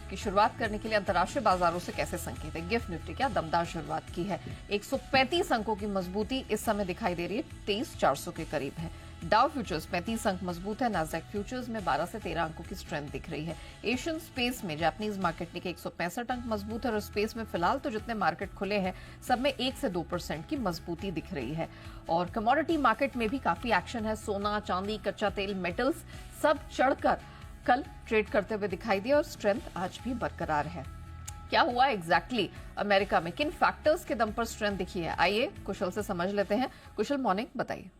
की शुरुआत करने के लिए अंतर्राष्ट्रीय बाजारों से कैसे संकेत है। गिफ्ट निफ्टी क्या दमदार शुरुआत की है। 135 अंकों की मजबूती इस समय दिखाई दे रही है, 23,400 के करीब है। डाउ फ्यूचर्स 35 अंक मजबूत है। नास्डैक फ्यूचर्स में 12 से 13 अंकों की स्ट्रेंथ दिख रही है। एशियन स्पेस में जापानीज मार्केट निके 165 अंक मजबूत है और स्पेस में फिलहाल तो जितने मार्केट खुले हैं सब में 1 से 2% की मजबूती दिख रही है। और कमोडिटी मार्केट में भी काफी एक्शन है। सोना, चांदी, कच्चा तेल, मेटल्स सब चढ़कर कल ट्रेड करते हुए दिखाई दिए और स्ट्रेंथ आज भी बरकरार है। क्या हुआ एग्जैक्टली अमेरिका में, किन फैक्टर्स के दम पर स्ट्रेंथ दिखी है, आइए कुशल से समझ लेते हैं। कुशल, मॉर्निंग, बताइए।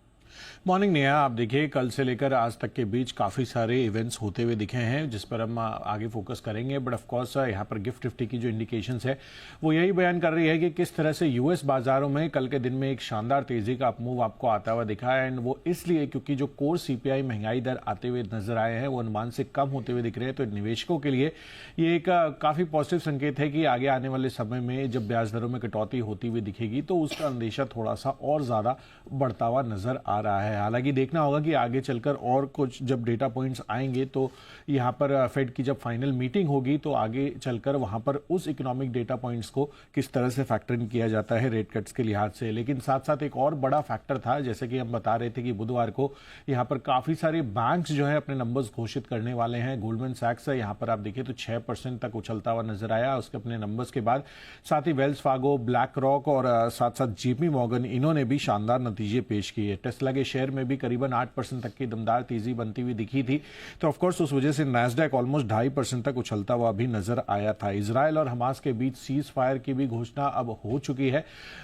मॉर्निंग नेहा, आप देखिए कल से लेकर आज तक के बीच काफ़ी सारे इवेंट्स होते हुए दिखे हैं जिस पर हम आगे फोकस करेंगे। बट ऑफ कोर्स यहाँ पर गिफ्ट निफ्टी की जो इंडिकेशंस है वो यही बयान कर रही है कि किस तरह से यूएस बाजारों में कल के दिन में एक शानदार तेजी का अपमूव आपको आता हुआ दिखा है। एंड वो इसलिए क्योंकि जो कोर सीपीआई महंगाई दर आते हुए नजर आए हैं वो अनुमान से कम होते हुए दिख रहे हैं। तो निवेशकों के लिए ये एक काफ़ी पॉजिटिव संकेत है कि आगे आने वाले समय में जब ब्याज दरों में कटौती होती हुई दिखेगी तो उसका अंदेशा थोड़ा सा और ज्यादा बढ़ता हुआ नजर आ रहा है। हालांकि देखना होगा कि आगे चलकर और कुछ जब डेटा पॉइंट्स आएंगे तो यहां पर फेड की जब फाइनल मीटिंग होगी तो आगे चलकर वहां पर उस इकोनॉमिक डेटा पॉइंट्स को किस तरह से फैक्टर इन किया जाता है रेट कट्स के लिहाज से। लेकिन साथ साथ एक और बड़ा फैक्टर था, जैसे कि हम बता रहे थे कि बुधवार को यहां पर काफी सारे बैंक्स जो है अपने नंबर्स घोषित करने वाले हैं। गोल्डमैन सैक्स है, यहां पर आप देखिए तो 6% तक उछलता हुआ नजर आया उसके अपने नंबर्स के बाद। साथ ही वेल्स फार्गो, ब्लैक रॉक और साथ साथ जेपी मॉर्गन, इन्होंने भी शानदार नतीजे पेश किए। टेस्ला के शेयर में भी करीबन 8% तक की दमदार तेजी बनती हुई दिखी थी। तो ऑफकोर्स उस वजह से नास्डैक ऑलमोस्ट 2.5% तक उछलता हुआ भी नजर आया था। इजराइल और हमास के बीच सीज फायर की भी घोषणा अब हो चुकी है।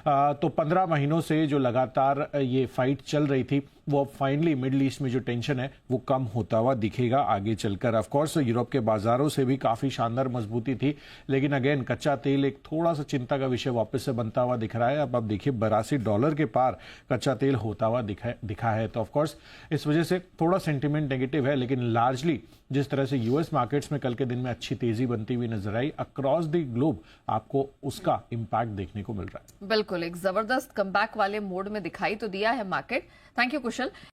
तो 15 महीनों से जो लगातार ये फाइट चल रही थी वो अब फाइनली मिडिल ईस्ट में जो टेंशन है वो कम होता हुआ दिखेगा आगे चलकर। ऑफकोर्स यूरोप के बाजारों से भी काफी शानदार मजबूती थी, लेकिन अगेन कच्चा तेल एक थोड़ा सा चिंता का विषय वापस से बनता हुआ दिख रहा है। अब आप देखिए $82 के पार कच्चा तेल होता हुआ दिखा है। तो ऑफकोर्स इस वजह से थोड़ा सेंटीमेंट नेगेटिव है, लेकिन लार्जली जिस तरह से यूएस मार्केट्स में कल के दिन में अच्छी तेजी बनती हुई नजर आई, अक्रॉस द ग्लोब आपको उसका इंपैक्ट देखने को मिल रहा है। बिल्कुल, एक जबरदस्त कमबैक वाले मोड में दिखाई तो दिया है मार्केट। Thank you Kusal.